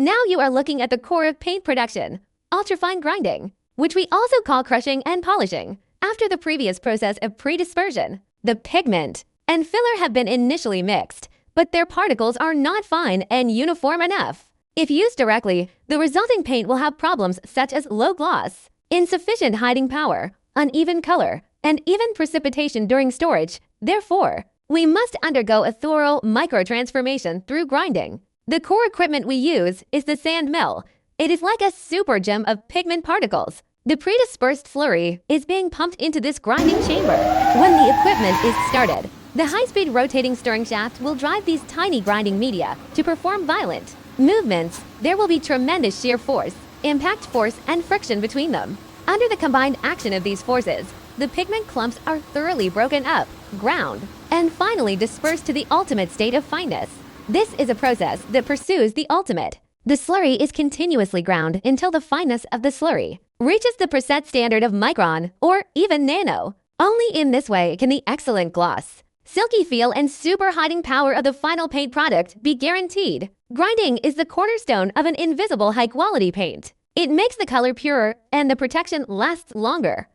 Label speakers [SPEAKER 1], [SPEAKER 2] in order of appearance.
[SPEAKER 1] Now you are looking at the core of paint production, ultrafine grinding, which we also call crushing and polishing. After the previous process of predispersion, the pigment and filler have been initially mixed, but their particles are not fine and uniform enough. If used directly, the resulting paint will have problems such as low gloss, insufficient hiding power, uneven color, and even precipitation during storage. Therefore, we must undergo a thorough microtransformation through grinding. The core equipment we use is the sand mill. It is like a super gem of pigment particles. The predispersed flurry is being pumped into this grinding chamber. When the equipment is started, the high-speed rotating stirring shaft will drive these tiny grinding media to perform violent movements. There will be tremendous shear force, impact force, and friction between them. Under the combined action of these forces, the pigment clumps are thoroughly broken up, ground, and finally dispersed to the ultimate state of fineness. This is a process that pursues the ultimate. The slurry is continuously ground until the fineness of the slurry reaches the preset standard of micron or even nano. Only in this way can the excellent gloss, silky feel, and super hiding power of the final paint product be guaranteed. Grinding is the cornerstone of an invisible high-quality paint. It makes the color purer and the protection lasts longer.